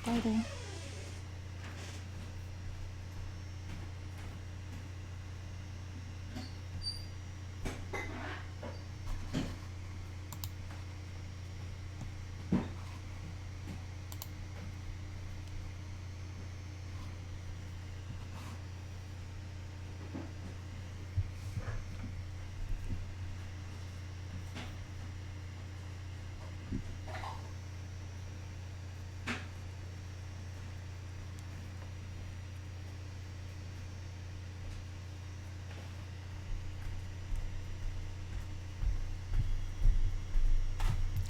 starting.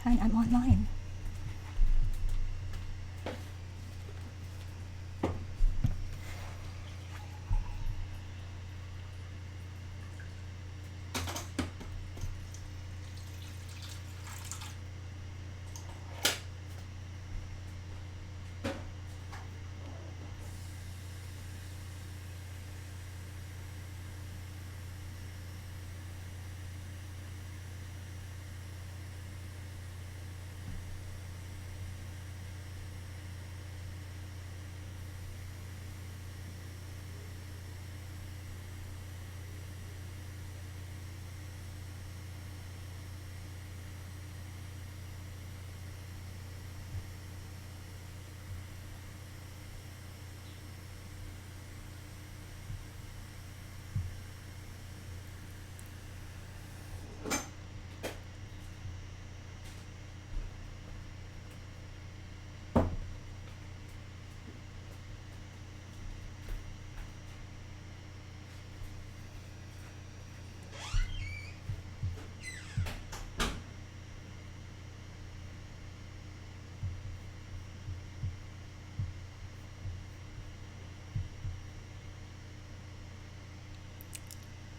Hi, I'm online.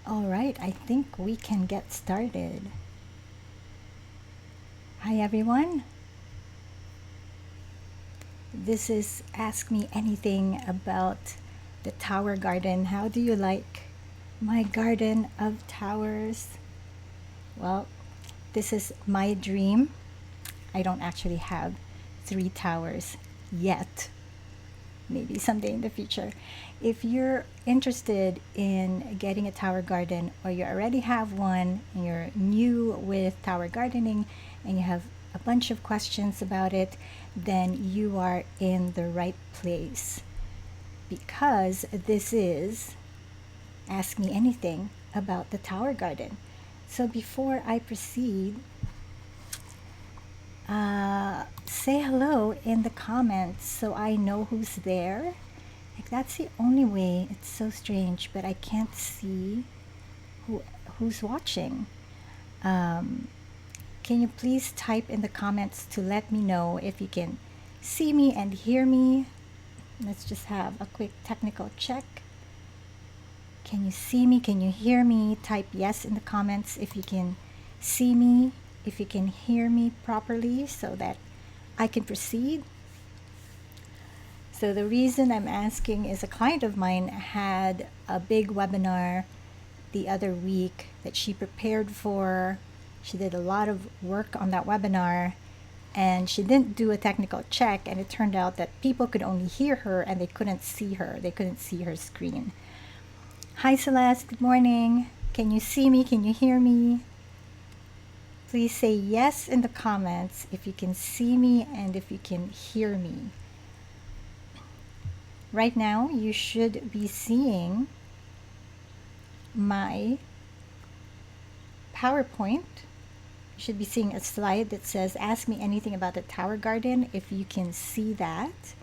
All right, I think we can get started. Hi, everyone. This is Ask Me Anything about the Tower Garden. How do you like my garden of towers? Well, this is my dream. I don't actually have 3 towers yet. Maybe someday in the future. If you're interested in getting a tower garden, or you already have one and you're new with tower gardening and you have a bunch of questions about it, then you are in the right place, because this is Ask Me Anything about the tower garden. So before I proceed, say hello in the comments so I know who's there. Like, that's the only way. It's so strange, but I can't see who's watching. Can you please type in the comments to let me know if you can see me and hear me? Let's just have a quick technical check. Can you see me? Can you hear me? Type yes in the comments if you can see me, if you can hear me properly, so that I can proceed. So the reason I'm asking is a client of mine had a big webinar the other week that she prepared for. She did a lot of work on that webinar, and she didn't do a technical check, and it turned out that people could only hear her and they couldn't see her. They couldn't see her screen. Hi Celeste, good morning. Can you see me? Can you hear me? Please say yes in the comments if you can see me and if you can hear me. Right now, you should be seeing my PowerPoint. You should be seeing a slide that says Ask Me Anything about the Tower Garden, if you can see that.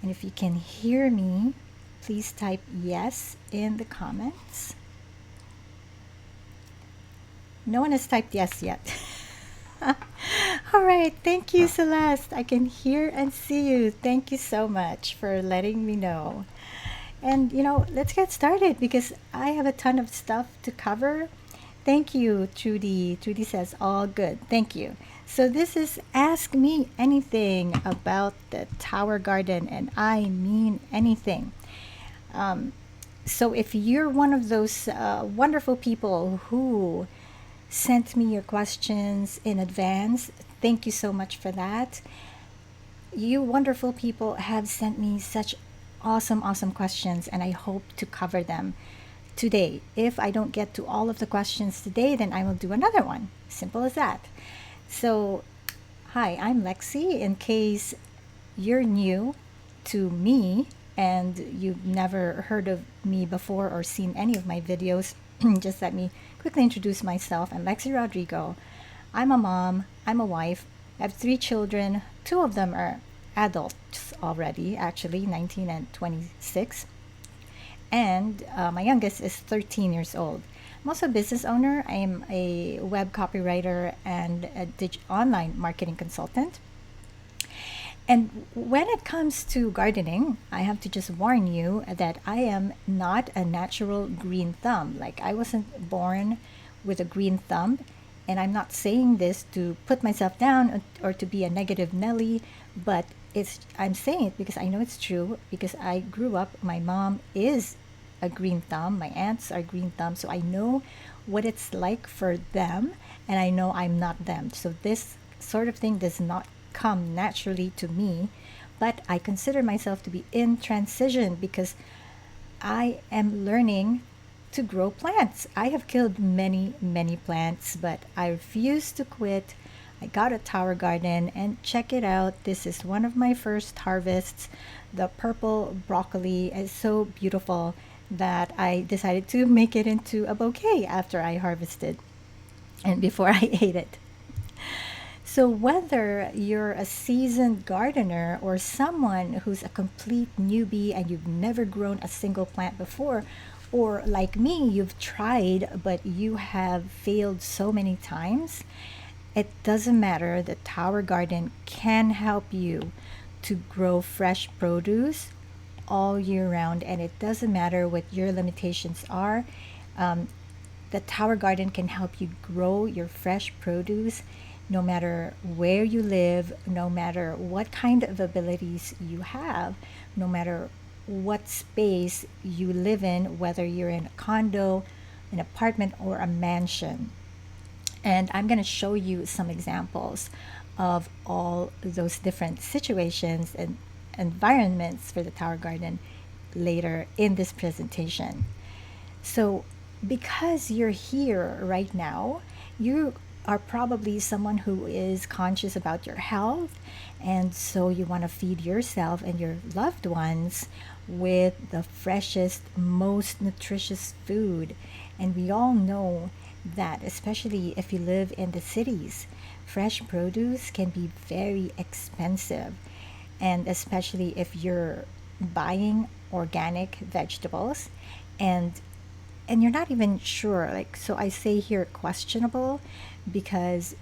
And if you can hear me, please type yes in the comments. No one has typed yes yet. All right, thank you, Celeste. I can hear and see you. Thank you so much for letting me know. And let's get started because I have a ton of stuff to cover. Thank you, Trudy. Trudy says all good. Thank you. So this is Ask Me Anything about the Tower Garden, and I mean anything. So if you're one of those wonderful people who sent me your questions in advance, thank you so much for that. You wonderful people have sent me such awesome, awesome questions, and I hope to cover them today. If I don't get to all of the questions today, then I will do another one. Simple as that. So, hi, I'm Lexi. In case you're new to me and you've never heard of me before or seen any of my videos, just let me quickly introduce myself. I'm Lexi Rodrigo. I'm a mom, I'm a wife, I have three children. Two of them are adults already, actually, 19 and 26. And my youngest is 13 years old. I'm also a business owner. I am a web copywriter and a online marketing consultant. And when it comes to gardening, I have to just warn you that I am not a natural green thumb. Like, I wasn't born with a green thumb. And I'm not saying this to put myself down or to be a negative Nelly, but I'm saying it because I know it's true. Because I grew up, my mom is a green thumb, my aunts are green thumbs, so I know what it's like for them, and I know I'm not them. So this sort of thing does not come naturally to me, but I consider myself to be in transition because I am learning to grow plants. I have killed many, many plants, but I refuse to quit. I got a tower garden, and check it out. This is one of my first harvests. The purple broccoli is so beautiful that I decided to make it into a bouquet after I harvested and before I ate it. So, whether you're a seasoned gardener or someone who's a complete newbie and you've never grown a single plant before, or like me, you've tried but you have failed so many times, it doesn't matter. The Tower Garden can help you to grow fresh produce all year round, and it doesn't matter what your limitations are. Um, the Tower Garden can help you grow your fresh produce no matter where you live, no matter what kind of abilities you have, no matter what space you live in, whether you're in a condo, an apartment, or a mansion. And I'm going to show you some examples of all those different situations and environments for the Tower Garden later in this presentation. So, because you're here right now, you are probably someone who is conscious about your health, and so you want to feed yourself and your loved ones with the freshest, most nutritious food. And we all know that, especially if you live in the cities, fresh produce can be very expensive. And especially if you're buying organic vegetables and you're not even sure, like, so I say here questionable because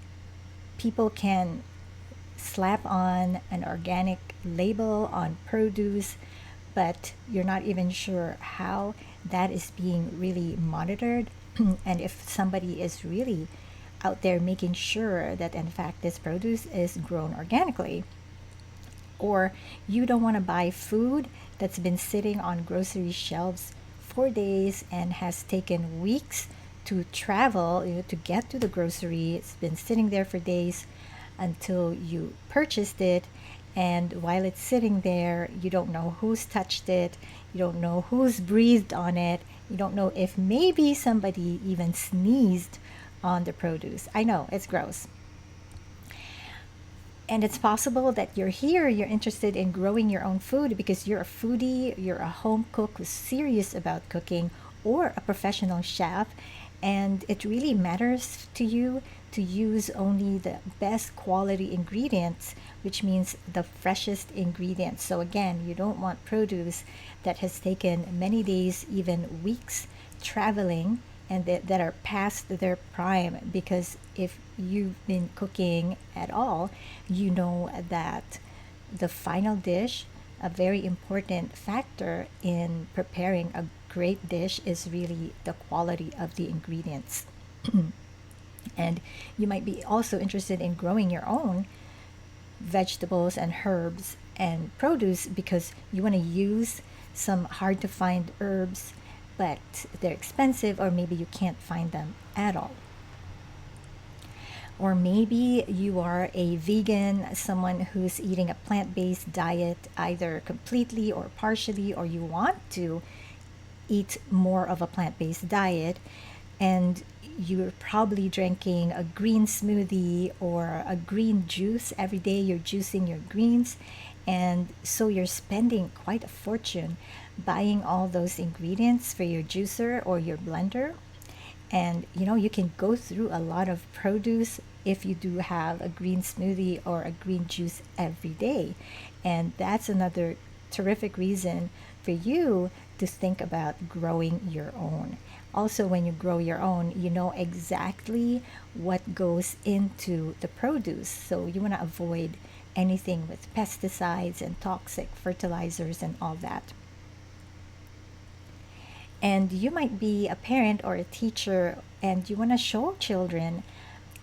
people can slap on an organic label on produce, but you're not even sure how that is being really monitored and if somebody is really out there making sure that in fact this produce is grown organically. Or you don't want to buy food that's been sitting on grocery shelves for days and has taken weeks to travel, to get to the grocery. It's been sitting there for days until you purchased it. And while it's sitting there, you don't know who's touched it. You don't know who's breathed on it. You don't know if maybe somebody even sneezed on the produce. I know, it's gross. And it's possible that you're here, you're interested in growing your own food because you're a foodie, you're a home cook who's serious about cooking, or a professional chef, and it really matters to you to use only the best quality ingredients, which means the freshest ingredients. So, again, you don't want produce that has taken many days, even weeks, traveling and that are past their prime, because if you've been cooking at all, you know that the final dish, a very important factor in preparing a great dish, is really the quality of the ingredients. And you might be also interested in growing your own vegetables and herbs and produce because you want to use some hard to find herbs, but they're expensive, or maybe you can't find them at all. Or maybe you are a vegan, someone who's eating a plant based diet either completely or partially, or you want to eat more of a plant based diet, and you're probably drinking a green smoothie or a green juice every day. You're juicing your greens, and so you're spending quite a fortune buying all those ingredients for your juicer or your blender. And you can go through a lot of produce if you do have a green smoothie or a green juice every day. And that's another terrific reason for you to think about growing your own. Also, when you grow your own, you know exactly what goes into the produce. So you want to avoid anything with pesticides and toxic fertilizers and all that. And you might be a parent or a teacher and you want to show children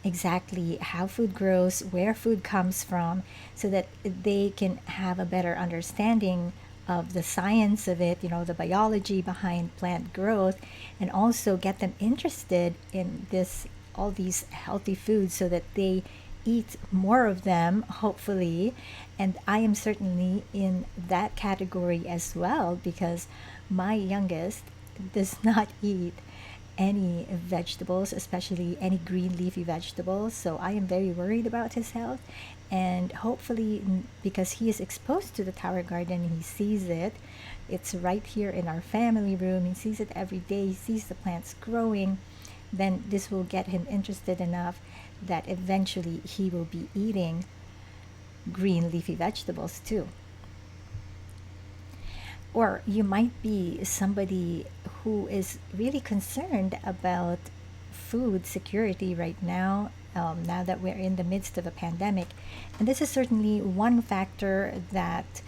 exactly how food grows, where food comes from, so that they can have a better understanding of the science of it, the biology behind plant growth, and also get them interested in this all these healthy foods so that they eat more of them, hopefully. And I am certainly in that category as well because my youngest does not eat any vegetables, especially any green leafy vegetables. So I am very worried about his health. And hopefully, because he is exposed to the tower garden, he sees it. It's right here in our family room. He sees it every day. He sees the plants growing. Then this will get him interested enough that eventually he will be eating green leafy vegetables too. Or you might be somebody who is really concerned about food security right now, now that we're in the midst of a pandemic. And this is certainly one factor that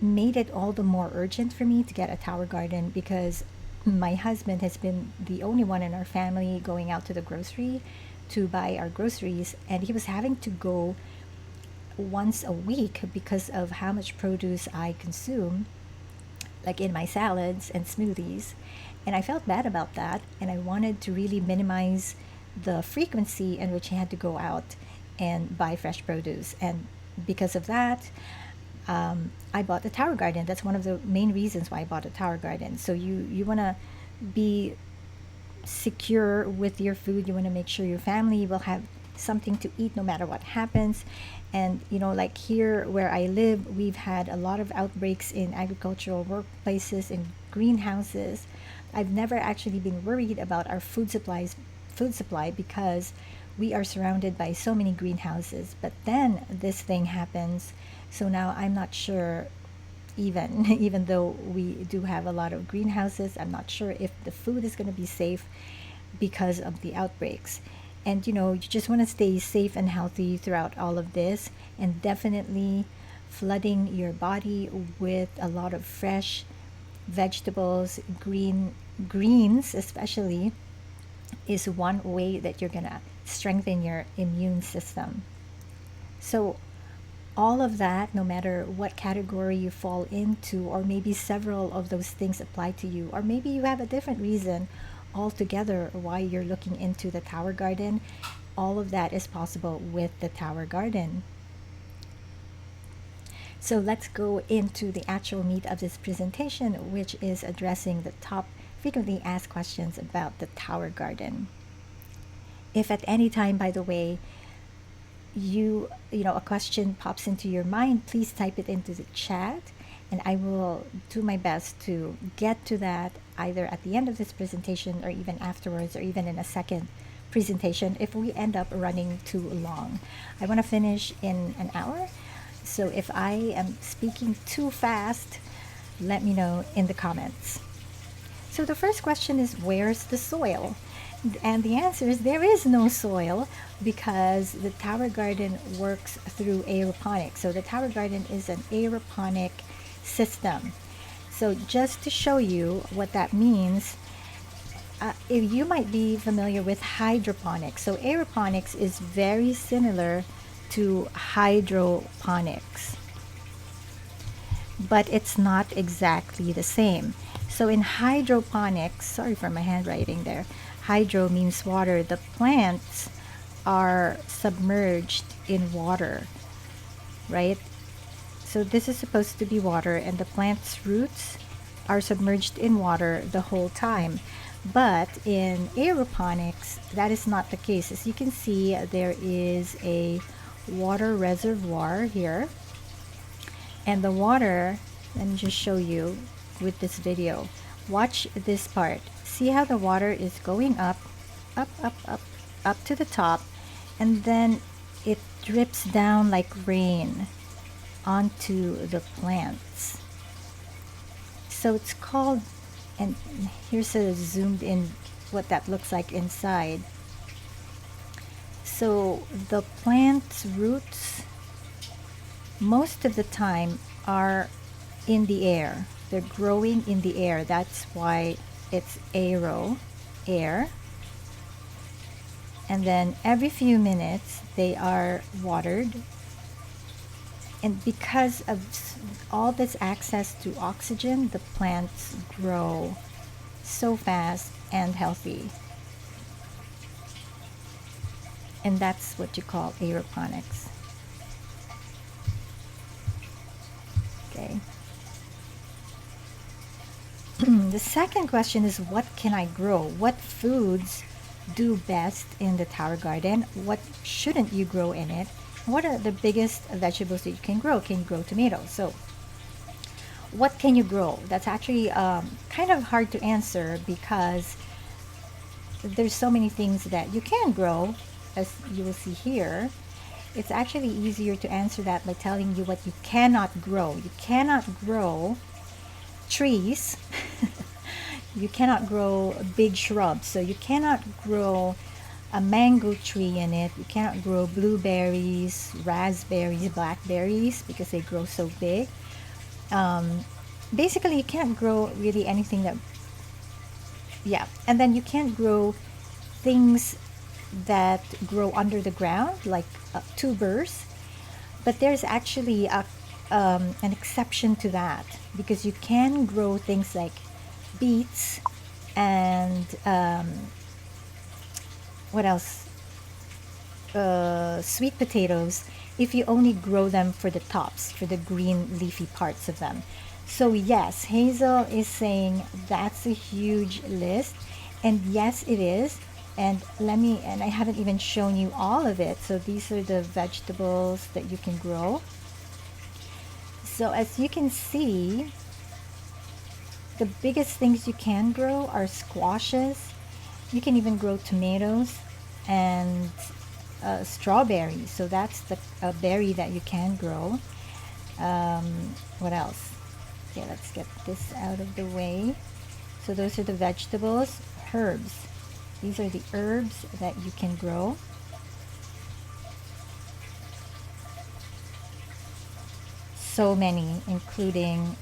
made it all the more urgent for me to get a tower garden because my husband has been the only one in our family going out to the grocery to buy our groceries, and he was having to go once a week because of how much produce I consume, like in my salads and smoothies. And I felt bad about that, and I wanted to really minimize the frequency in which he had to go out and buy fresh produce. And because of that, I bought the tower garden. That's one of the main reasons why I bought a tower garden. So you want to be secure with your food. You want to make sure your family will have something to eat no matter what happens. And like here where I live, we've had a lot of outbreaks in agricultural workplaces and greenhouses. I've never actually been worried about our food supply because we are surrounded by so many greenhouses. But then this thing happens, so now I'm not sure, even though we do have a lot of greenhouses, I'm not sure if the food is going to be safe because of the outbreaks. And you just want to stay safe and healthy throughout all of this, and definitely flooding your body with a lot of fresh vegetables, greens especially, is one way that you're going to strengthen your immune system. So all of that, no matter what category you fall into, or maybe several of those things apply to you, or maybe you have a different reason altogether why you're looking into the tower garden, all of that is possible with the tower garden. So let's go into the actual meat of this presentation, which is addressing the top frequently asked questions about the tower garden. If at any time, by the way, a question pops into your mind, please type it into the chat, and I will do my best to get to that either at the end of this presentation or even afterwards, or even in a second presentation if we end up running too long. I want to finish in an hour, so if I am speaking too fast, let me know in the comments. So the first question is, where's the soil? And the answer is there is no soil because the tower garden works through aeroponics. So the tower garden is an aeroponic system. So just to show you what that means, if you might be familiar with hydroponics. So aeroponics is very similar to hydroponics, but it's not exactly the same. So in hydroponics, sorry for my handwriting there, hydro means water. The plants are submerged in water, right? So this is supposed to be water, and the plant's roots are submerged in water the whole time. But in aeroponics, that is not the case. As you can see, there is a water reservoir here. And the water, let me just show you with this video. Watch this part. See how the water is going up, up to the top, and then it drips down like rain onto the plants. So it's called, and here's a zoomed in what that looks like inside. So the plant's roots most of the time are in the air. They're growing in the air. That's why it's air. And then every few minutes they are watered. And because of all this access to oxygen, the plants grow so fast and healthy. And that's what you call aeroponics. Okay. The second question is, what can I grow? What foods do best in the tower garden? What shouldn't you grow in it? What are the biggest vegetables that you can grow? Can you grow tomatoes? So what can you grow? That's actually kind of hard to answer because there's so many things that you can grow, as you will see here. It's actually easier to answer that by telling you what you cannot grow. You cannot grow trees. You cannot grow big shrubs. So you cannot grow a mango tree in it. You cannot grow blueberries, raspberries, blackberries because they grow so big. Basically, you can't grow really anything that, yeah. And then you can't grow things that grow under the ground, like tubers. But there's actually an exception to that, because you can grow things like beets and what else? Sweet potatoes, if you only grow them for the tops, for the green leafy parts of them. So yes, Hazel is saying that's a huge list, and yes, it is. And I haven't even shown you all of it. So these are the vegetables that you can grow. So as you can see, the biggest things you can grow are squashes. You can even grow tomatoes and strawberries. So that's the berry that you can grow. What else? Okay, let's get this out of the way. So those are the vegetables. Herbs. These are the herbs that you can grow. So many, including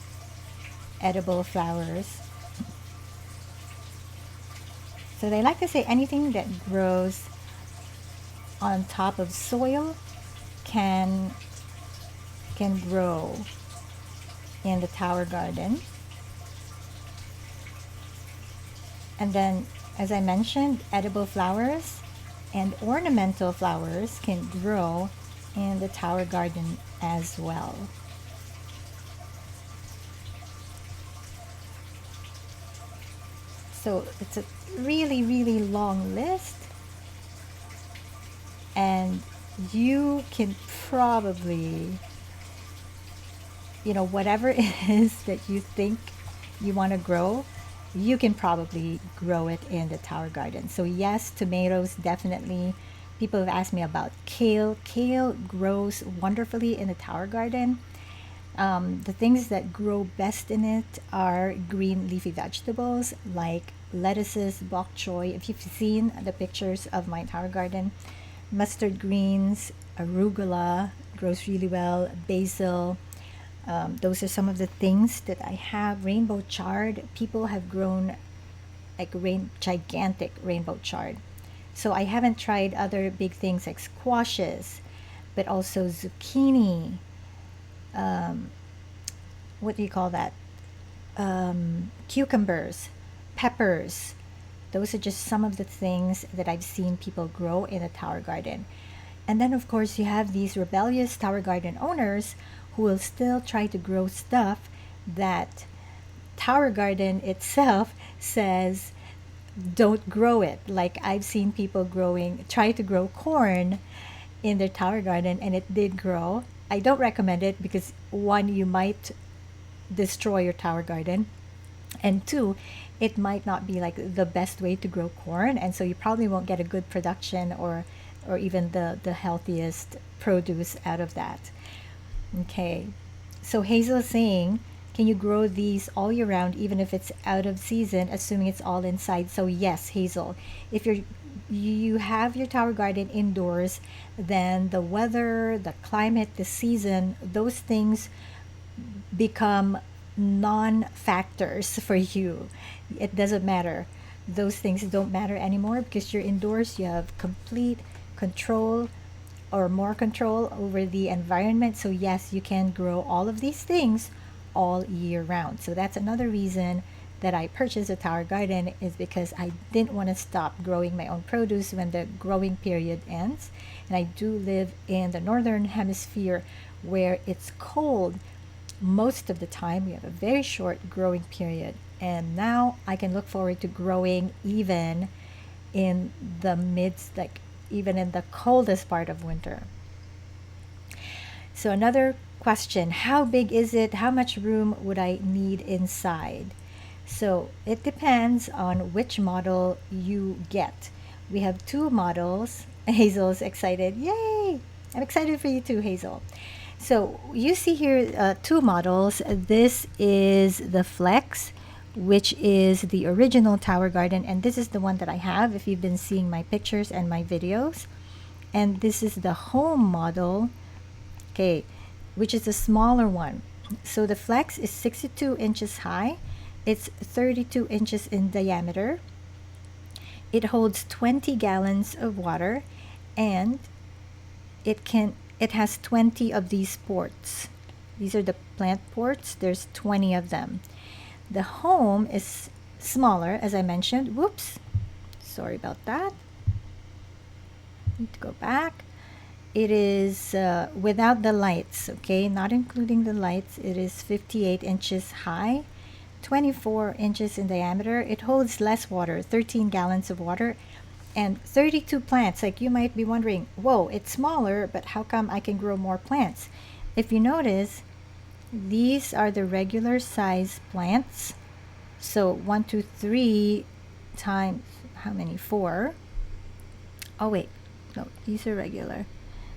edible flowers. So they like to say anything that grows on top of soil can grow in the tower garden. And then, as I mentioned, edible flowers and ornamental flowers can grow in the tower garden as well. So it's a really, really long list, and you can probably, whatever it is that you think you want to grow, you can probably grow it in the tower garden. So yes, tomatoes, definitely. People have asked me about kale. Kale grows wonderfully in the tower garden. The things that grow best in it are green leafy vegetables like lettuces, bok choy. If you've seen the pictures of my tower garden, mustard greens, arugula grows really well, basil. Those are some of the things that I have. Rainbow chard. People have grown like gigantic rainbow chard. So I haven't tried other big things like squashes, but also zucchini. What do you call that? Cucumbers, peppers. those are just some of the things that I've seen people grow in a tower garden. And then, of course, you have these rebellious tower garden owners who will still try to grow stuff that tower garden itself says don't grow it. Like I've seen people try to grow corn in their tower garden and it did grow. I don't recommend it because one, you might destroy your tower garden, and two, it might not be like the best way to grow corn, and so you probably won't get a good production or even the healthiest produce out of that. Okay, so Hazel is saying, can you grow these all year round even if it's out of season, assuming it's all inside? So yes, Hazel, if you have your tower garden indoors, then the weather, the climate, the season, those things become non-factors for you. It doesn't matter. Those things don't matter anymore because you're indoors. You have complete control or more control over the environment. So yes, you can grow all of these things all year round. So that's another reason that I purchased a tower garden, is because I didn't want to stop growing my own produce when the growing period ends. And I do live in the northern hemisphere where it's cold most of the time. We have a very short growing period. And now I can look forward to growing even in the midst, like even in the coldest part of winter. So another question, how big is it? How much room would I need inside? So it depends on which model you get. We have two models. Hazel's excited. Yay! I'm excited for you too, Hazel. So you see here two models. This is the Flex, which is the original tower garden, and this is the one that I have if you've been seeing my pictures and my videos. And this is the Home model, okay, which is the smaller one. So the Flex is 62 inches high. It's 32 inches in diameter. It holds 20 gallons of water, and it has 20 of these ports. These are the plant ports. There's 20 of them. The Home is smaller, as I mentioned. Whoops, sorry about that. Need to go back. It is without the lights, okay, not including the lights. It is 58 inches high, 24 inches in diameter. It holds less water, 13 gallons of water, and 32 plants. Like you might be wondering, whoa, it's smaller, but how come I can grow more plants? If you notice, these are the regular size plants. So 1, 2, 3 times, how many? 4. Oh wait, no, these are regular.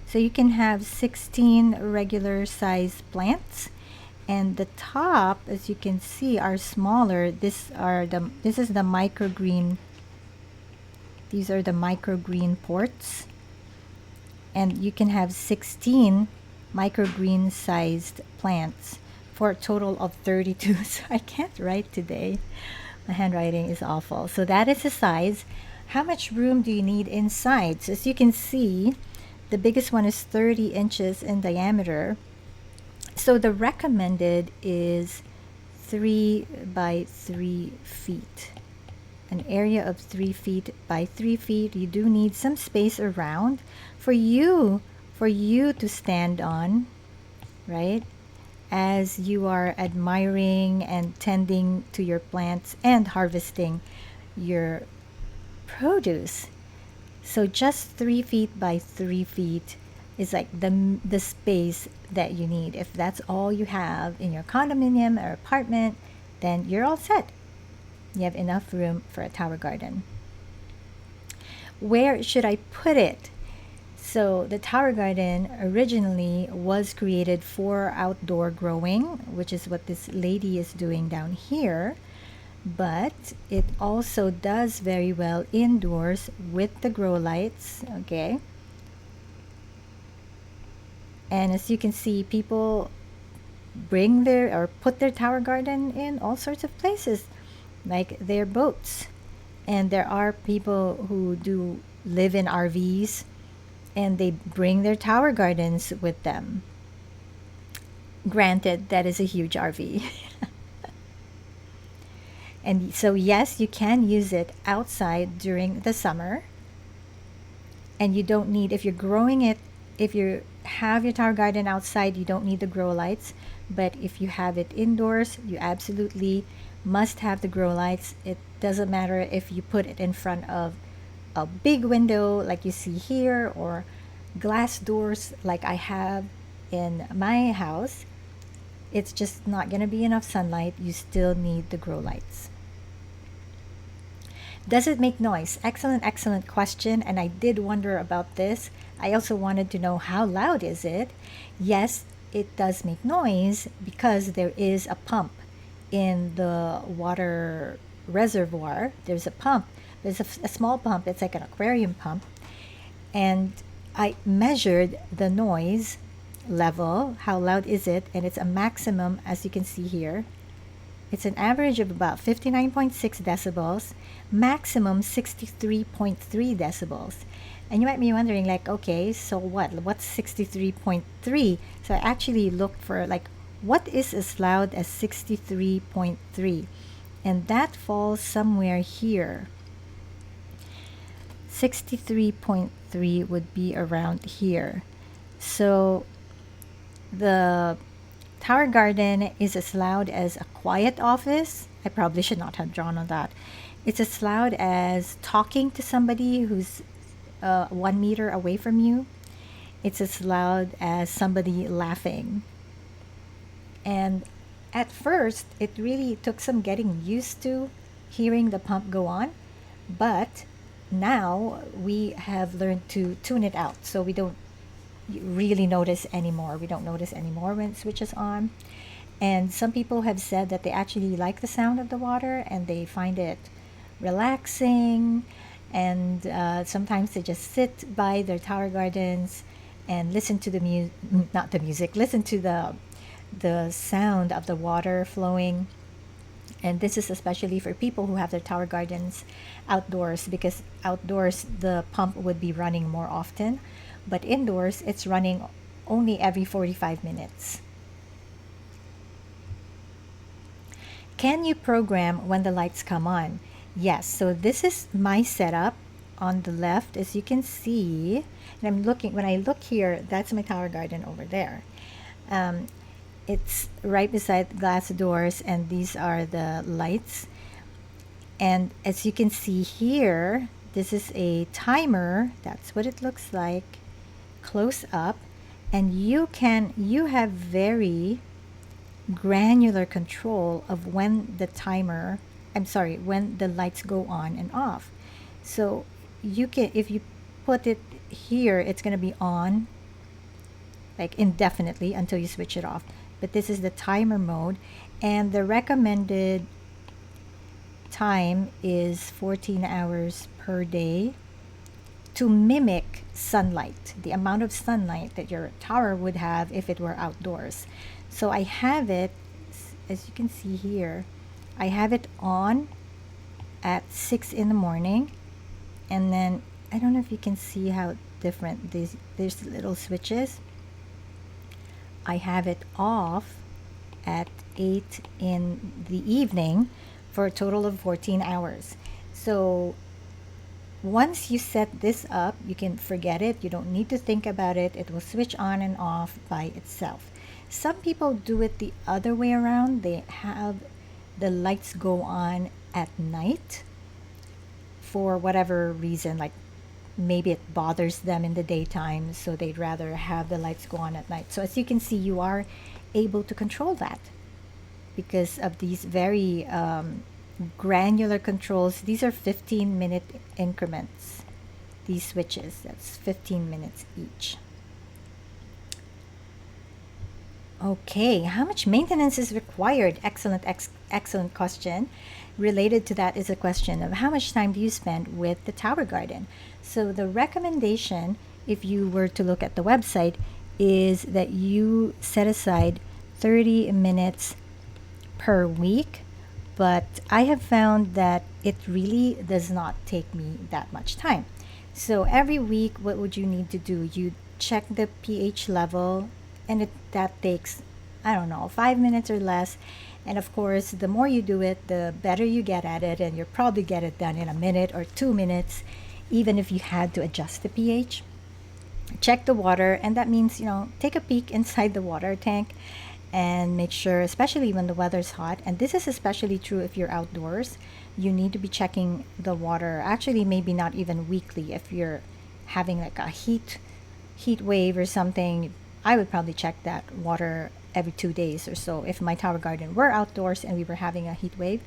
So you can have 16 regular size plants, and the top, as you can see, are smaller. This is the microgreen. These are the microgreen ports, and you can have 16 microgreen sized plants for a total of 32. So I can't write today. My handwriting is awful. So that is the size. How much room do you need inside? So as you can see, the biggest one is 30 inches in diameter. So the recommended is 3 by 3 feet. An area of 3 feet by 3 feet. You do need some space around for you to stand on, right? As you are admiring and tending to your plants and harvesting your produce. So just 3 feet by 3 feet is like the space that you need. If that's all you have in your condominium or apartment, then you're all set. You have enough room for a tower garden. Where should I put it? So the tower garden originally was created for outdoor growing, which is what this lady is doing down here. But it also does very well indoors with the grow lights, okay? And as you can see, people bring their or put their tower garden in all sorts of places, like their boats. And there are people who do live in RVs, and they bring their tower gardens with them. Granted, that is a huge RV. And so, yes, you can use it outside during the summer. And you don't need, if you're growing it, if you have your tower garden outside, you don't need the grow lights. But if you have it indoors, you absolutely must have the grow lights. It doesn't matter if you put it in front of a big window like you see here, or glass doors like I have in my house. It's just not going to be enough sunlight. You still need the grow lights. Does it make noise? Excellent, excellent question. And I did wonder about this. I also wanted to know, how loud is it? Yes, it does make noise because there is a pump in the water reservoir. There's a pump. There's a small pump. It's like an aquarium pump. And I measured the noise level. How loud is it? And it's a maximum, as you can see here. It's an average of about 59.6 decibels, maximum 63.3 decibels. And you might be wondering, like, okay, so what? What's 63.3? So I actually looked for, like, what is as loud as 63.3? And that falls somewhere here. 63.3 would be around here. So the tower garden is as loud as a quiet office. I probably should not have drawn on that. It's as loud as talking to somebody who's 1 meter away from you. It's as loud as somebody laughing. And at first, it really took some getting used to hearing the pump go on. But now we have learned to tune it out, so we don't really notice anymore. We don't notice anymore when it switches on. And some people have said that they actually like the sound of the water and they find it relaxing. And sometimes they just sit by their tower gardens and listen to the music, not the music, listen to the sound of the water flowing. And this is especially for people who have their tower gardens outdoors, because outdoors the pump would be running more often, but indoors it's running only every 45 minutes. Can you program when the lights come on? Yes, so this is my setup on the left, as you can see. And I'm looking, when I look here, that's my tower garden over there. It's right beside glass doors, and these are the lights. And as you can see here, this is a timer. That's what it looks like close up. And you have very granular control of when the timer, when the lights go on and off. So you can, if you put it here, it's going to be on like indefinitely until you switch it off. But this is the timer mode, and the recommended time is 14 hours per day to mimic sunlight, the amount of sunlight that your tower would have if it were outdoors. So I have it, as you can see here, I have it on at 6 in the morning, and then I don't know if you can see how different there's little switches. I have it off at 8 in the evening for a total of 14 hours. So once you set this up, you can forget it. You don't need to think about it. It will switch on and off by itself. Some people do it the other way around. They have the lights go on at night for whatever reason, like maybe it bothers them in the daytime, so they'd rather have the lights go on at night. So as you can see, you are able to control that because of these very granular controls. These are 15-minute increments, these switches. That's 15 minutes each. Okay, how much maintenance is required? Excellent question. Related to that is a question of how much time do you spend with the tower garden? So the recommendation, if you were to look at the website, is that you set aside 30 minutes per week. But I have found that it really does not take me that much time. So every week, what would you need to do? You check the pH level, and that takes, I don't know, 5 minutes or less. And of course, the more you do it, the better you get at it, and you'll probably get it done in a minute or 2 minutes, even if you had to adjust the pH. Check the water, and that means, take a peek inside the water tank and make sure, especially when the weather's hot, and this is especially true if you're outdoors, you need to be checking the water. Actually, maybe not even weekly. If you're having like a heat wave or something, I would probably check that water every 2 days or so if my tower garden were outdoors and we were having a heat wave.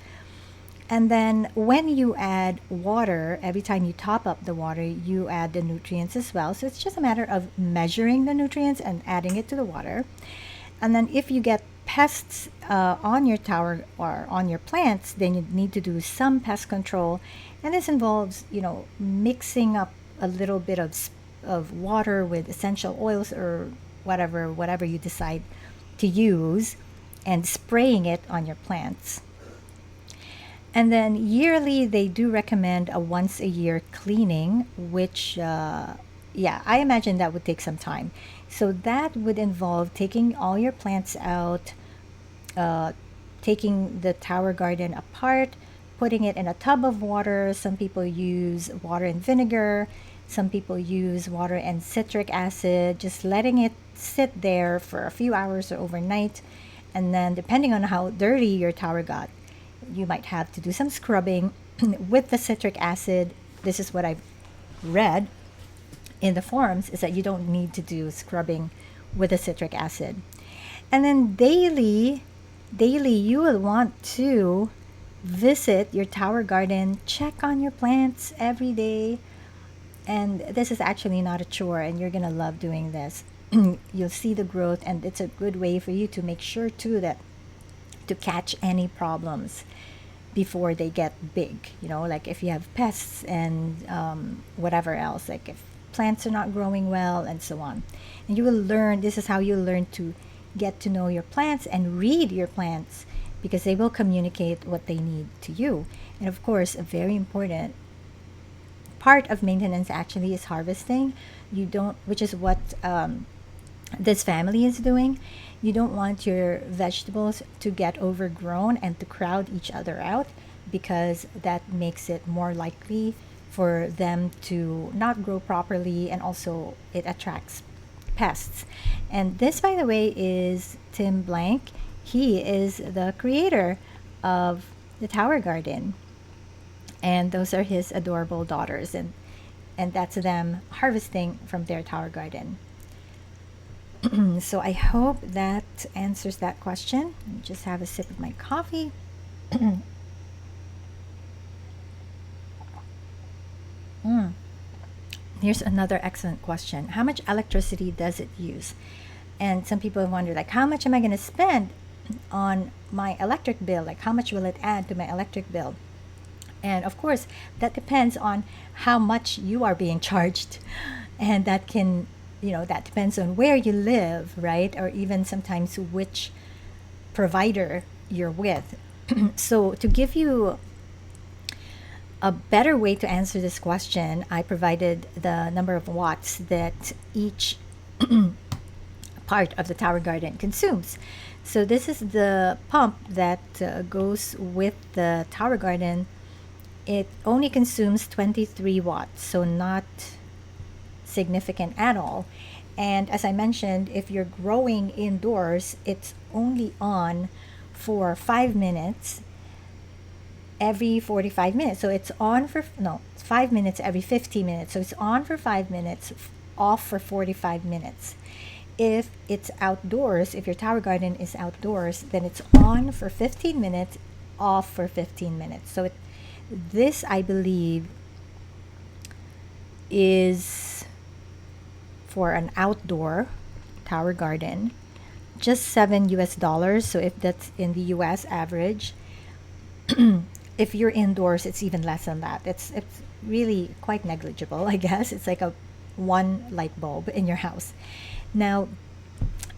And then when you add water, every time you top up the water, you add the nutrients as well. So it's just a matter of measuring the nutrients and adding it to the water. And then if you get pests on your tower or on your plants, then you need to do some pest control. And this involves, mixing up a little bit of water with essential oils or whatever you decide to use, and spraying it on your plants. And then yearly, they do recommend a once a year cleaning, which, yeah, I imagine that would take some time. So that would involve taking all your plants out, uh, taking the tower garden apart, putting it in a tub of water. Some people use water and vinegar. Some people use water and citric acid, just letting it sit there for a few hours or overnight. And then, depending on how dirty your tower got, you might have to do some scrubbing with the citric acid. This is what I've read in the forums, is that you don't need to do scrubbing with the citric acid. And then daily you will want to visit your tower garden, check on your plants every day. And this is actually not a chore, and you're going to love doing this. You'll see the growth, and it's a good way for you to make sure too that to catch any problems before they get big, like if you have pests and whatever else, like if plants are not growing well and so on. And you will learn, this is how you learn to get to know your plants and read your plants, because they will communicate what they need to you. And of course, a very important part of maintenance actually is harvesting. You don't, which is what this family is doing. You don't want your vegetables to get overgrown and to crowd each other out, because that makes it more likely for them to not grow properly, and also it attracts pests. And this, by the way, is Tim Blank. He is the creator of the Tower Garden. And those are his adorable daughters, and that's them harvesting from their tower garden. So I hope that answers that question. Let me just have a sip of my coffee. Mm. Here's another excellent question. How much electricity does it use? And some people wonder, like, how much am I going to spend on my electric bill? Like, how much will it add to my electric bill? And of course, that depends on how much you are being charged. And that can, that depends on where you live, right? Or even sometimes which provider you're with. So, to give you a better way to answer this question, I provided the number of watts that each part of the tower garden consumes. So, this is the pump that goes with the tower garden. It only consumes 23 watts, so not significant at all. And as I mentioned, if you're growing indoors, it's only on for 5 minutes every 45 minutes. So it's on for, no, 5 minutes every 50 minutes. So it's on for 5 minutes, off for 45 minutes. If it's outdoors, if your tower garden is outdoors, then it's on for 15 minutes, off for 15 minutes. So this, I believe, is for an outdoor tower garden, just $7. So if that's in the US average, if you're indoors, it's even less than that. It's really quite negligible, I guess. It's like a one light bulb in your house. Now,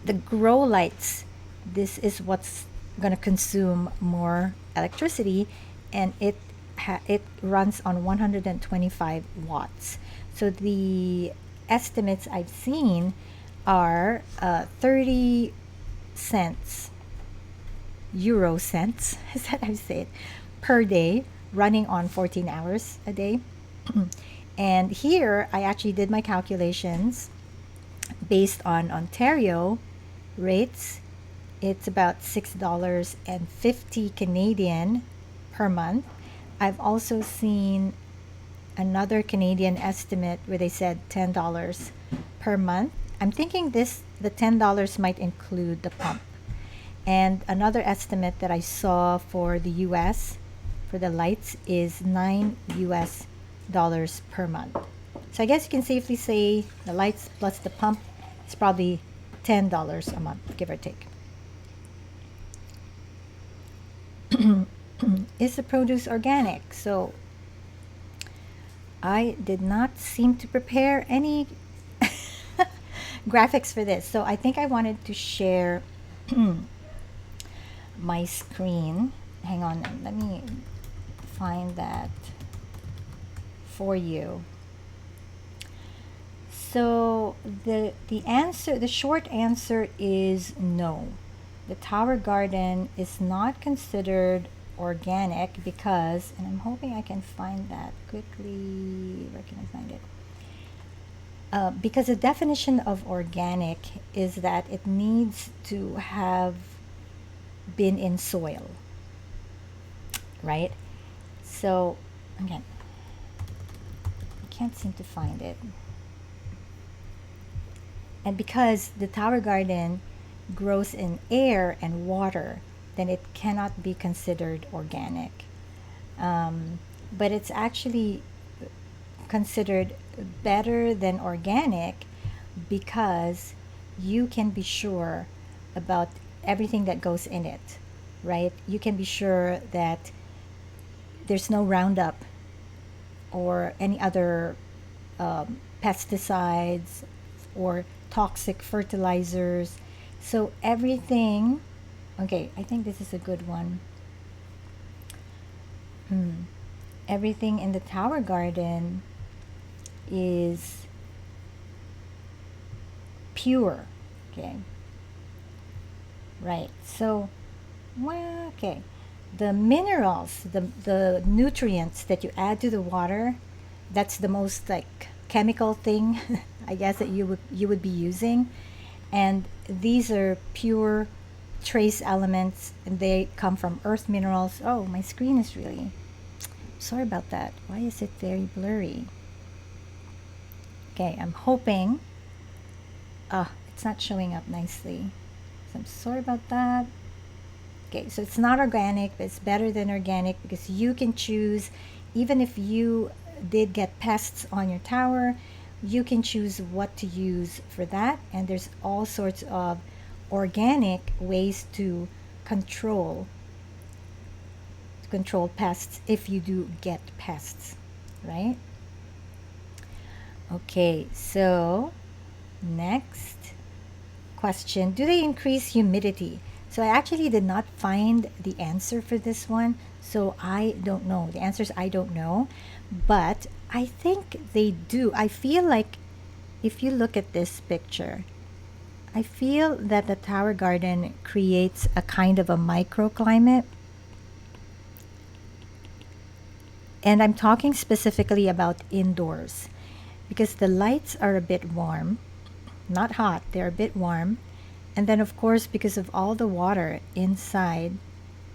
the grow lights, this is what's going to consume more electricity, and it runs on 125 watts. So the estimates I've seen are 30 cents. euro cents, is that how you say it, per day, running on 14 hours a day. And here I actually did my calculations based on Ontario rates. It's about $6.50 Canadian per month. I've also seen another Canadian estimate where they said $10 per month. I'm thinking the $10 might include the pump. And another estimate that I saw for the US for the lights is $9 per month. So I guess you can safely say the lights plus the pump is probably $10 a month, give or take. Is the produce organic? So I did not seem to prepare any graphics for this. So I think I wanted to share my screen. Hang on, let me find that for you. So the short answer is no. The Tower Garden is not considered organic because, and I'm hoping I can find that quickly. Where can I find it? Because the definition of organic is that it needs to have been in soil, right? So, again, I can't seem to find it. And because the Tower Garden grows in air and water, then it cannot be considered organic. But it's actually considered better than organic because you can be sure about everything that goes in it, right? You can be sure that there's no Roundup or any other pesticides or toxic fertilizers. So everything, okay, I think this is a good one. Everything in the Tower Garden is pure, okay? Right, so, well, okay. The minerals, the nutrients that you add to the water, that's the most like chemical thing, I guess, that you would be using. And these are pure trace elements, and they come from earth minerals. Oh, my screen is really, sorry about that. Why is it very blurry? Okay, I'm hoping, it's not showing up nicely. So I'm sorry about that. Okay, so it's not organic, but it's better than organic because you can choose, even if you did get pests on your tower, you can choose what to use for that. And there's all sorts of organic ways to control pests if you do get pests, right? Okay, so next question, do they increase humidity? So I actually did not find the answer for this one, so I don't know. The answer is I don't know, but I think they do. I feel like if you look at this picture, I feel that the Tower Garden creates a kind of a microclimate. And I'm talking specifically about indoors because the lights are a bit warm, not hot, they're a bit warm. And then, of course, because of all the water inside,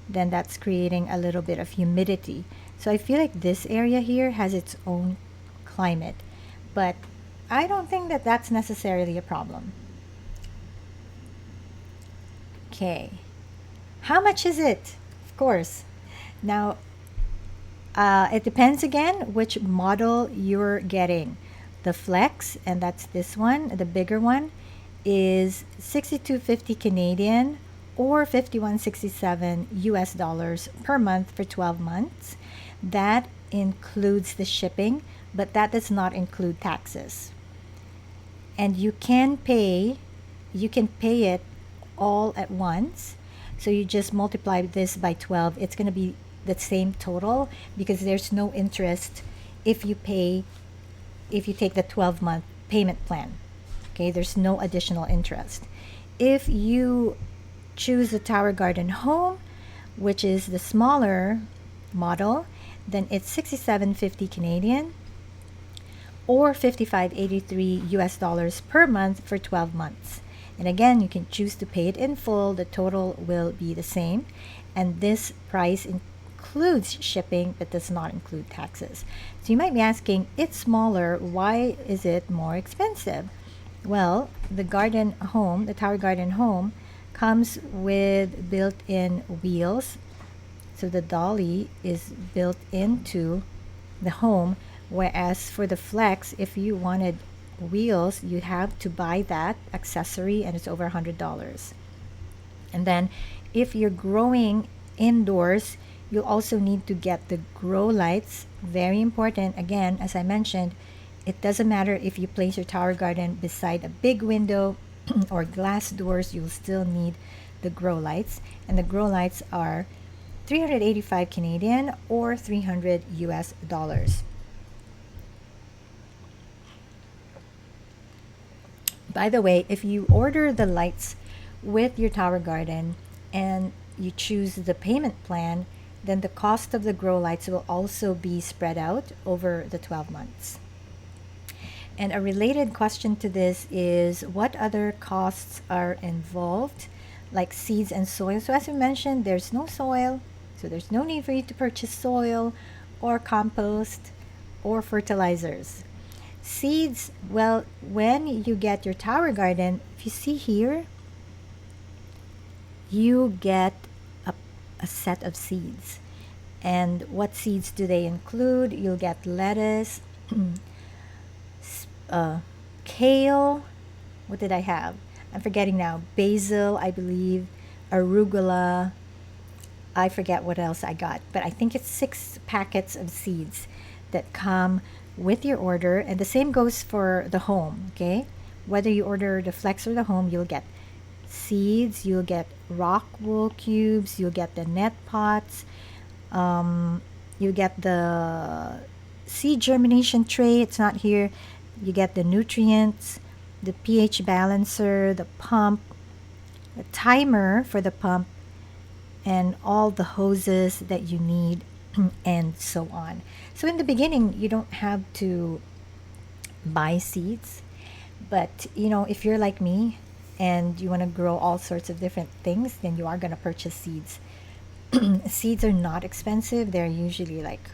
then that's creating a little bit of humidity. So I feel like this area here has its own climate, but I don't think that that's necessarily a problem. Okay, how much is it? Of course. Now, it depends again which model you're getting. The Flex, and that's this one, the bigger one, is 62.50 Canadian or 51.67 US dollars per month for 12 months. That includes the shipping, but that does not include taxes. And you can pay it all at once. So you just multiply this by 12. It's going to be the same total because there's no interest if you take the 12-month payment plan. Okay, there's no additional interest. If you choose the Tower Garden Home, which is the smaller model, then it's 67.50 Canadian or 55.83 US dollars per month for 12 months. And again, you can choose to pay it in full. The total will be the same. And this price includes shipping but does not include taxes. So you might be asking, it's smaller, why is it more expensive? Well, the garden home, the Tower Garden home, comes with built-in wheels. So the dolly is built into the home, whereas for the Flex, if you wanted wheels, you have to buy that accessory and it's over $100. And then if you're growing indoors, you also need to get the grow lights. Very important. Again, as I mentioned, it doesn't matter if you place your tower garden beside a big window or glass doors, you'll still need the grow lights. And the grow lights are 385 Canadian or 300 US dollars. By the way, if you order the lights with your tower garden and you choose the payment plan, then the cost of the grow lights will also be spread out over the 12 months. And a related question to this is, what other costs are involved, like seeds and soil? So as we mentioned, there's no soil, so there's no need for you to purchase soil or compost or fertilizers. Seeds, well, when you get your tower garden, if you see here, you get a set of seeds. And what seeds do they include? You'll get lettuce, kale. What did I have? I'm forgetting now. Basil, I believe, arugula. I forget what else I got, but I think it's 6 packets of seeds that come with your order. And the same goes for the home, okay? Whether you order the Flex or the home, you'll get seeds, you'll get rock wool cubes, you'll get the net pots, you get the seed germination tray, it's not here. You get the nutrients, the pH balancer, the pump, the timer for the pump, and all the hoses that you need, and so on. So in the beginning, you don't have to buy seeds, but if you're like me and you want to grow all sorts of different things, then you are going to purchase seeds. Seeds are not expensive. They're usually like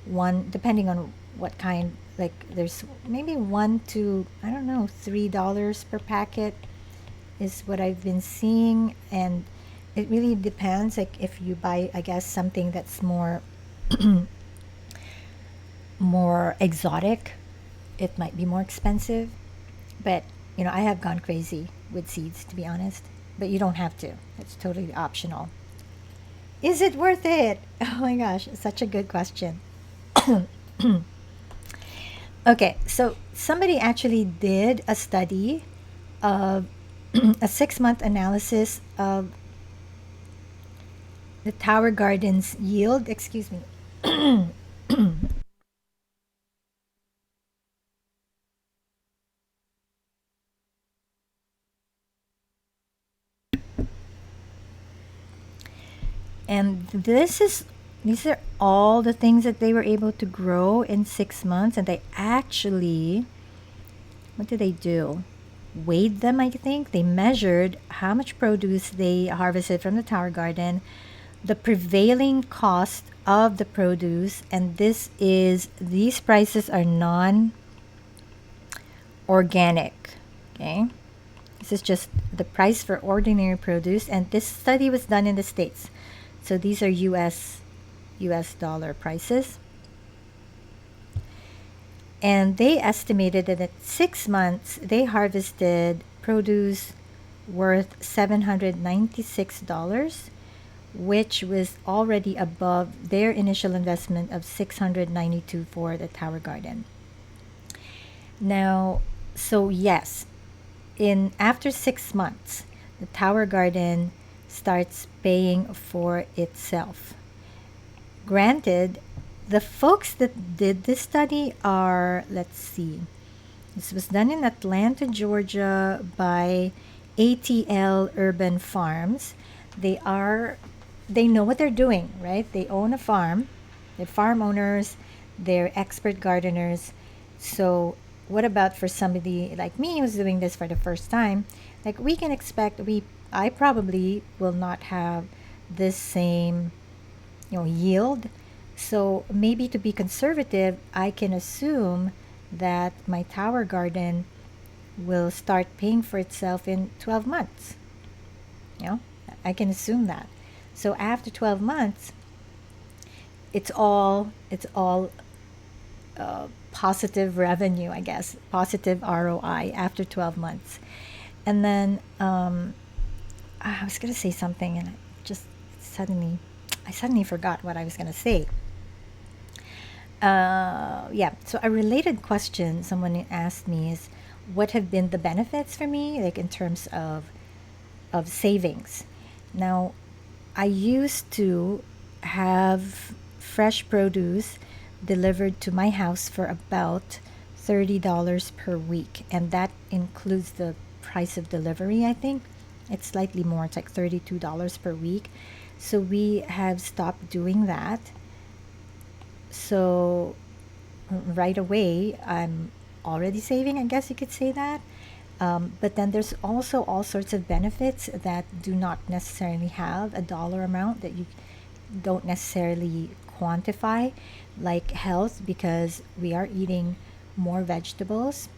one, depending on what kind, like there's maybe $1 to, I don't know, $3 per packet is what I've been seeing. And it really depends. Like if you buy, I guess, something that's more more exotic, it might be more expensive. But I have gone crazy with seeds, to be honest. But you don't have to. It's totally optional. Is it worth it? Oh my gosh, such a good question. Okay, so somebody actually did a study of a 6-month analysis of the Tower Gardens yield. Excuse me. And these are all the things that they were able to grow in 6 months. And they actually, what did they do? Weighed them, I think. They measured how much produce they harvested from the Tower Garden, the prevailing cost of the produce, and these prices are non-organic. Okay? This is just the price for ordinary produce, and this study was done in the States. So these are US dollar prices. And they estimated that at 6 months, they harvested produce worth $796, which was already above their initial investment of $692 for the Tower Garden. Now, so yes, after 6 months, the Tower Garden starts paying for itself. Granted, the folks that did this study are, let's see, this was done in Atlanta, Georgia by ATL Urban Farms. They are they know what they're doing, right? They own a farm, they're farm owners, they're expert gardeners. So, what about for somebody like me who's doing this for the first time? Like, we can expect, I probably will not have this same, yield. So, maybe to be conservative, I can assume that my tower garden will start paying for itself in 12 months. You know, I can assume that. So after 12 months, it's all positive revenue, I guess, positive ROI after 12 months. And then I was going to say something and just suddenly I suddenly forgot what I was going to say. Yeah, so a related question someone asked me is, what have been the benefits for me, like in terms of savings? Now, I used to have fresh produce delivered to my house for about $30 per week, and that includes the price of delivery, I think. It's slightly more, it's like $32 per week. So we have stopped doing that. So right away, I'm already saving, I guess you could say that. But then there's also all sorts of benefits that do not necessarily have a dollar amount that you don't necessarily quantify, like health, because we are eating more vegetables,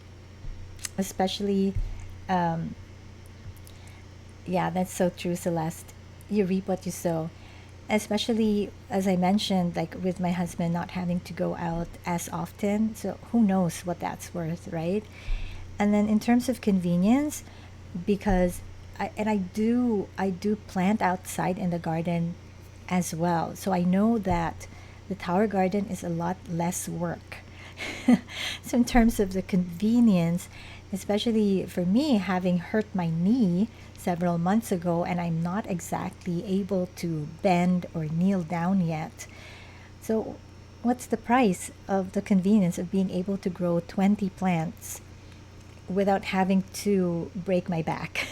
especially, um, yeah, that's so true, Celeste. You reap what you sow. Especially, as I mentioned, like with my husband not having to go out as often. So who knows what that's worth, right? And then in terms of convenience, because I do plant outside in the garden as well. So I know that the tower garden is a lot less work. So in terms of the convenience, especially for me having hurt my knee several months ago and I'm not exactly able to bend or kneel down yet. So what's the price of the convenience of being able to grow 20 plants without having to break my back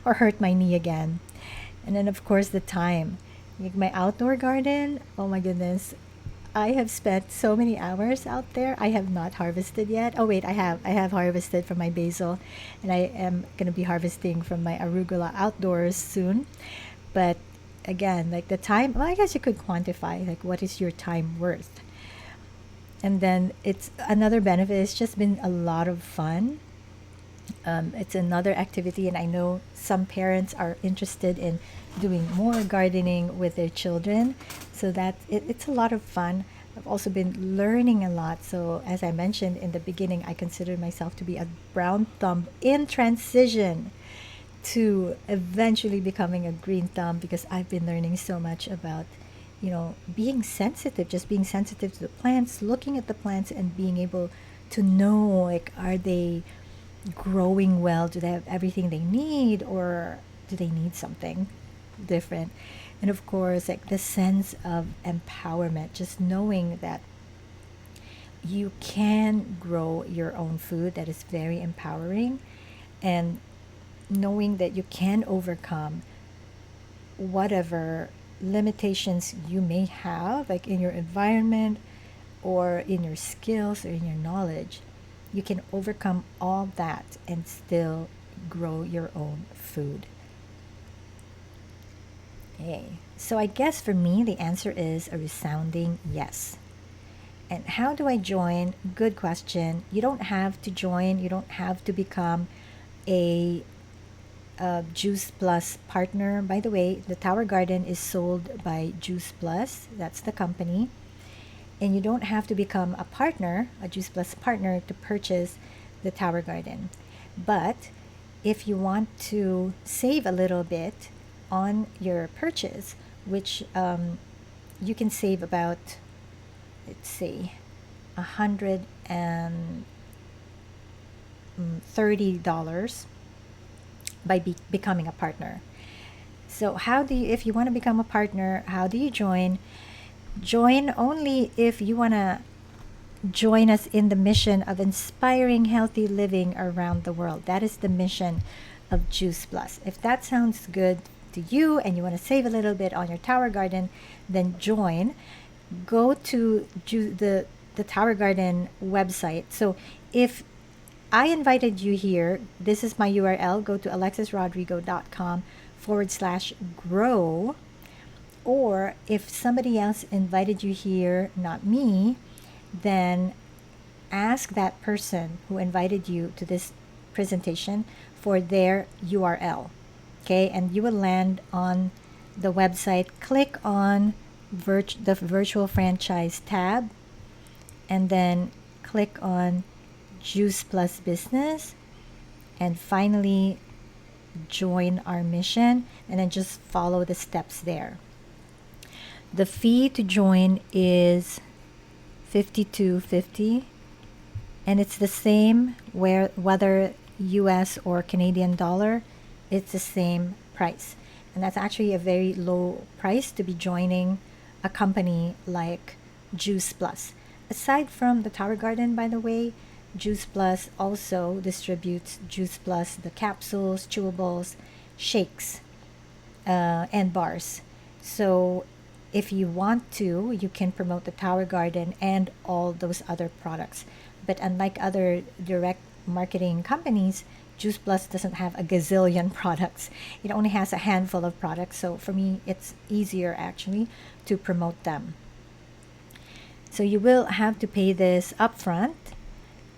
or hurt my knee again? And then, of course, the time. Like my outdoor garden, oh my goodness. I have spent so many hours out there. I have not harvested yet. Oh, wait, I have. I have harvested from my basil, and I am going to be harvesting from my arugula outdoors soon. But again, like the time, well, I guess you could quantify, like, what is your time worth? And then it's another benefit. It's just been a lot of fun. It's another activity, and I know some parents are interested in doing more gardening with their children. So it's a lot of fun. I've also been learning a lot. So, as I mentioned in the beginning, I consider myself to be a brown thumb in transition to eventually becoming a green thumb because I've been learning so much about, being sensitive, just being sensitive to the plants, looking at the plants, and being able to know, like, are they growing well? Do they have everything they need, or do they need something different? And of course, like the sense of empowerment, just knowing that you can grow your own food, that is very empowering. And knowing that you can overcome whatever limitations you may have, like in your environment or in your skills or in your knowledge, you can overcome all that and still grow your own food. Okay. So I guess for me, the answer is a resounding yes. And how do I join? Good question. You don't have to join, you don't have to become a, Juice Plus partner. By the way, the Tower Garden is sold by Juice Plus, that's the company. And you don't have to become a partner, a Juice Plus partner, to purchase the Tower Garden. But if you want to save a little bit on your purchase, which you can save about, let's see, $130 by becoming a partner. So how do you, if you want to become a partner, how do you join? Join only if you want to join us in the mission of inspiring healthy living around the world. That is the mission of Juice Plus. If that sounds good to you and you want to save a little bit on your Tower Garden, then join. Go to the Tower Garden website. So if I invited you here, this is my URL. Go to alexisrodrigo.com/grow. Or if somebody else invited you here, not me, then ask that person who invited you to this presentation for their URL. Okay, and you will land on the website. Click on the virtual franchise tab, and then click on Juice Plus Business, and finally join our mission, and then just follow the steps there. The fee to join is $52.50, and it's the same whether US or Canadian dollar, it's the same price. And that's actually a very low price to be joining a company like Juice Plus. Aside from the Tower Garden, by the way, Juice Plus also distributes Juice Plus, the capsules, chewables, shakes, and bars. So if you want to, you can promote the Tower Garden and all those other products. But unlike other direct marketing companies, Juice Plus doesn't have a gazillion products. It only has a handful of products. So for me, it's easier actually to promote them. So you will have to pay this upfront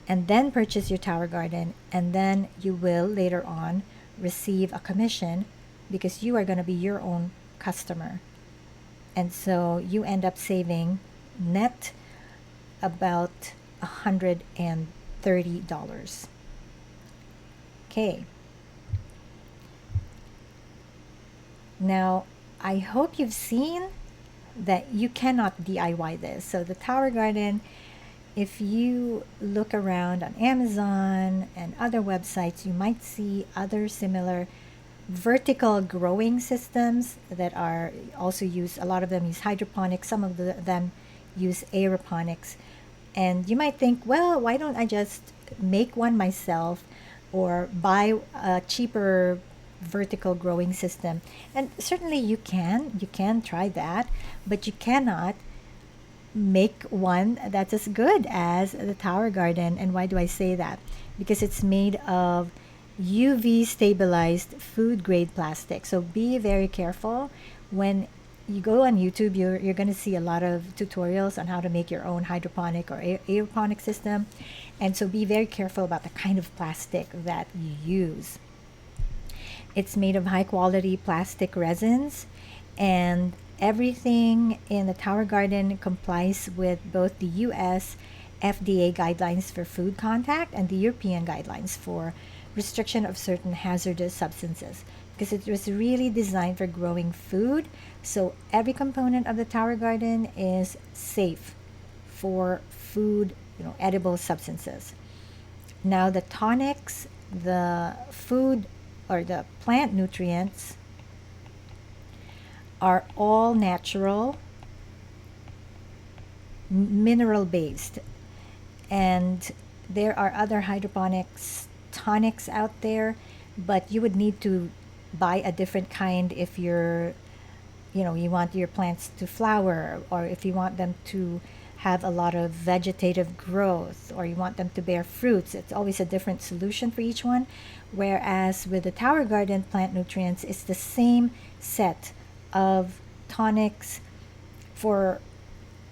and then purchase your Tower Garden, and then you will later on receive a commission because you are going to be your own customer. And so you end up saving net about $130. Okay. Now, I hope you've seen that you cannot DIY this. So the Tower Garden, if you look around on Amazon and other websites, you might see other similar vertical growing systems that are also used. A lot of them use hydroponics, some of them use aeroponics. And you might think, well, why don't I just make one myself or buy a cheaper vertical growing system? And certainly you can try that, but you cannot make one that's as good as the Tower Garden. And why do I say that? Because it's made of UV stabilized food grade plastic. So be very careful when you go on YouTube. You're going to see a lot of tutorials on how to make your own hydroponic or aeroponic system, and so be very careful about the kind of plastic that you use. It's made of high quality plastic resins, and everything in the Tower Garden complies with both the US FDA guidelines for food contact and the European guidelines for restriction of certain hazardous substances, because it was really designed for growing food. So every component of the Tower Garden is safe for food, edible substances. Now the tonics, the food or the plant nutrients are all natural, mineral based. And there are other hydroponics tonics out there, but you would need to buy a different kind if you want your plants to flower, or if you want them to have a lot of vegetative growth, or you want them to bear fruits. It's always a different solution for each one. Whereas with the Tower Garden plant nutrients, it's the same set of tonics for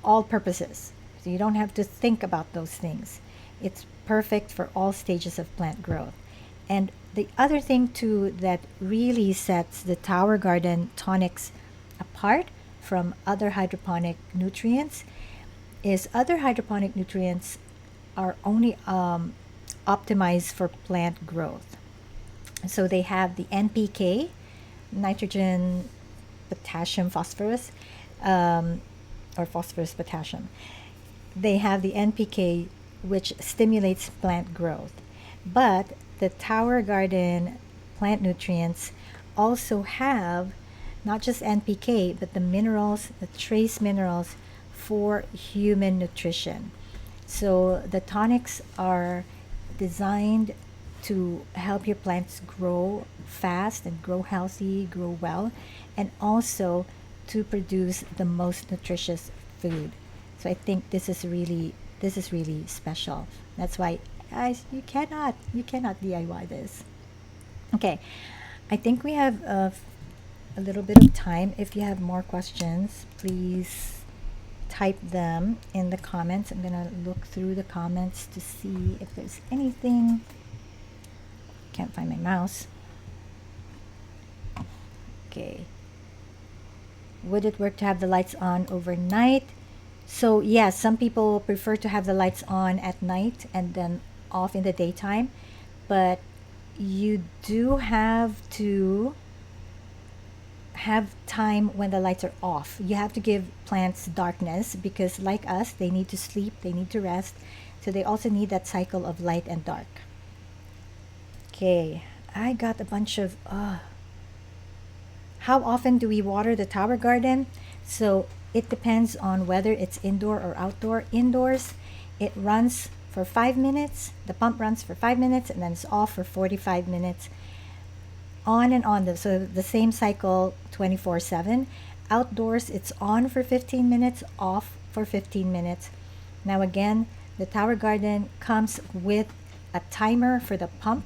all purposes. So you don't have to think about those things. It's perfect for all stages of plant growth. And the other thing too that really sets the Tower Garden tonics apart from other hydroponic nutrients is other hydroponic nutrients are only optimized for plant growth. So they have the NPK, nitrogen, potassium, phosphorus, or phosphorus, potassium. They have the NPK, which stimulates plant growth. But the Tower Garden plant nutrients also have not just NPK, but the minerals, the trace minerals for human nutrition. So the tonics are designed to help your plants grow fast and grow healthy, grow well, and also to produce the most nutritious food. So I think this is really special. That's why, guys, you cannot DIY this. Okay, I think we have a little bit of time. If you have more questions, please type them in the comments. I'm gonna look through the comments to see if there's anything. Can't find my mouse. Okay. Would it work to have the lights on overnight? So yes, some people prefer to have the lights on at night and then off in the daytime, but you do have to have time when the lights are off. You have to give plants darkness because, like us, they need to sleep, they need to rest. So they also need that cycle of light and dark. Okay, I got a bunch of. How often do we water the tower garden? So it depends on whether it's indoor or outdoor. Indoors, it runs for 5 minutes. The pump runs for 5 minutes and then it's off for 45 minutes. On and on. So the same cycle 24/7. Outdoors, it's on for 15 minutes, off for 15 minutes. Now, again, the tower garden comes with a timer for the pump.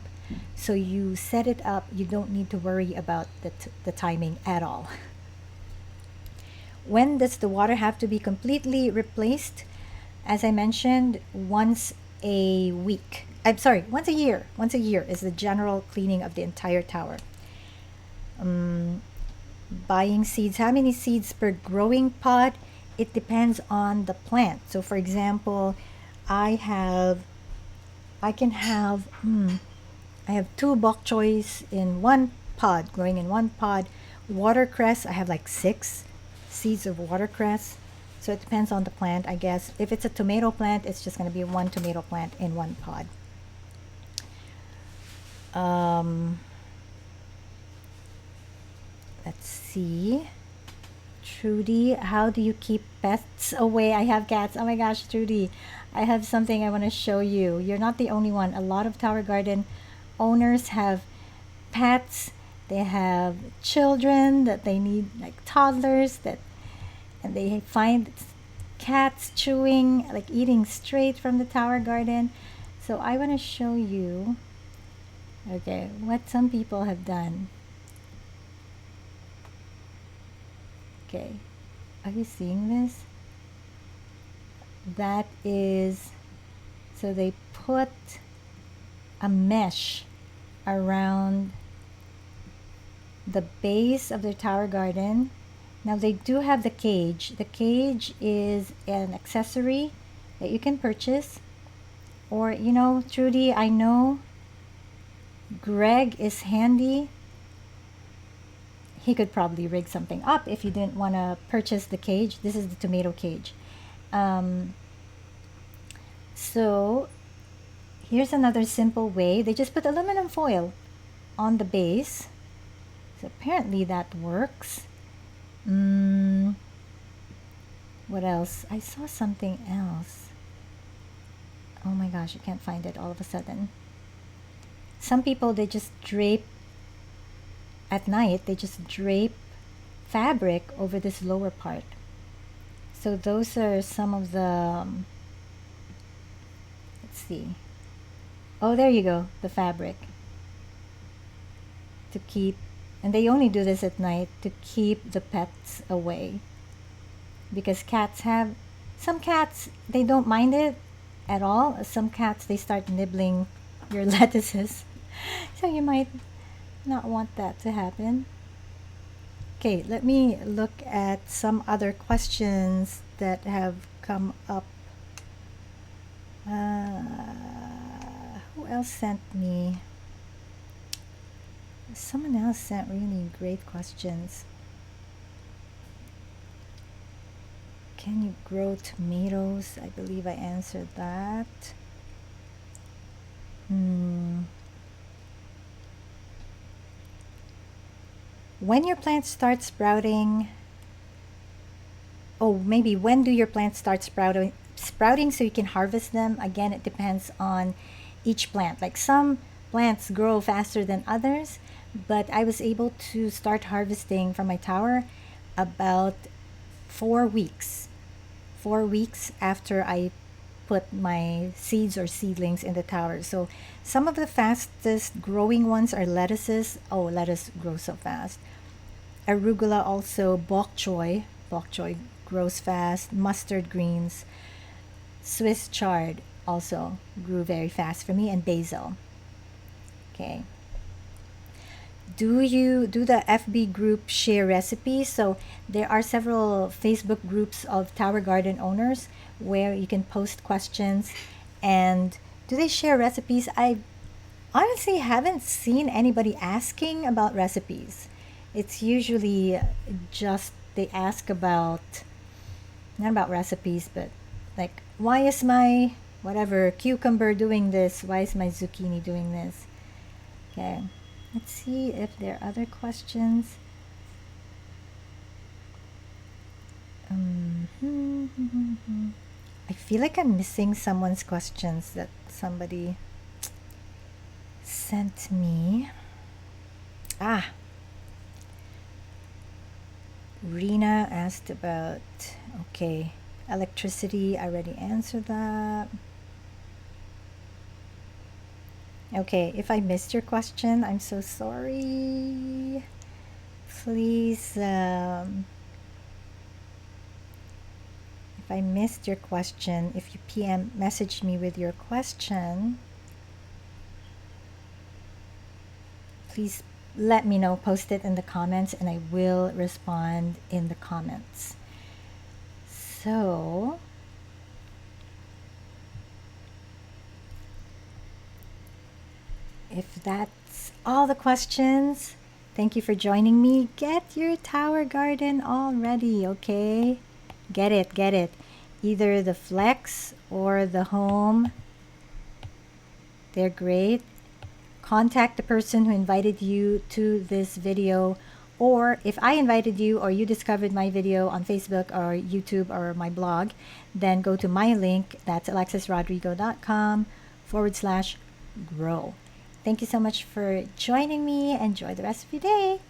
So you set it up, you don't need to worry about the timing at all. When does the water have to be completely replaced? As I mentioned, once a week. I'm sorry, once a year. Once a year is the general cleaning of the entire tower. Buying seeds. How many seeds per growing pod? It depends on the plant. So, for example, I can have, I have two bok choys in one pod, growing in one pod. Watercress, I have like 6 seeds of watercress. So it depends on the plant, I guess. If it's a tomato plant, it's just going to be one tomato plant in one pod. Let's see. Trudy, how do you keep pests away? I have cats. Oh my gosh, Trudy, I have something I want to show you. You're not the only one. A lot of tower garden owners have pets. They have children that they need, like toddlers, and they find cats chewing, like eating straight from the tower garden. So I want to show you, okay, what some people have done. Okay, are you seeing this? That is, so they put a mesh around the base of their tower garden. Now they do have the cage. The cage is an accessory that you can purchase. Or, Trudy, I know Greg is handy. He could probably rig something up if you didn't want to purchase the cage. This is the tomato cage. So here's another simple way. They just put aluminum foil on the base. So apparently that works. What else? I saw something else. Oh my gosh, I can't find it all of a sudden. Some people, they just drape at night, they just drape fabric over this lower part. So those are some of the, let's see. Oh, there you go, the fabric. To keep, and they only do this at night to keep the pets away. Because some cats, they don't mind it at all. Some cats, they start nibbling your lettuces. So you might not want that to happen. Okay, let me look at some other questions that have come up. Who else sent me? Someone else sent really great questions. Can you grow tomatoes? I believe I answered that. When your plants start sprouting, maybe when do your plants start sprouting so you can harvest them? Again, it depends on each plant. Like some plants grow faster than others, but I was able to start harvesting from my tower about 4 weeks. 4 weeks after I put my seeds or seedlings in the tower. So some of the fastest growing ones are lettuces. Oh, lettuce grows so fast. Arugula also, bok choy. Bok choy grows fast. Mustard greens. Swiss chard also grew very fast for me, and basil. Okay. Do the FB group share recipes? So there are several Facebook groups of tower garden owners where you can post questions. And do they share recipes? I honestly haven't seen anybody asking about recipes. It's usually just they ask about, not about recipes, but like, why is my whatever cucumber doing this? Why is my zucchini doing this? Okay, let's see if there are other questions. I feel like I'm missing someone's questions that somebody sent me. Ah, Rena asked about, okay, electricity. I already answered that. Okay, if I missed your question, I'm so sorry. Please, if I missed your question, if you PM message me with your question, please let me know, post it in the comments, and I will respond in the comments. So, if that's all the questions, thank you for joining me. Get your tower garden all ready, okay? Get it, get it. Either the Flex or the Home. They're great. Contact the person who invited you to this video, or if I invited you or you discovered my video on Facebook or YouTube or my blog, then go to my link. That's alexisrodrigo.com/grow. Thank you so much for joining me. Enjoy the rest of your day.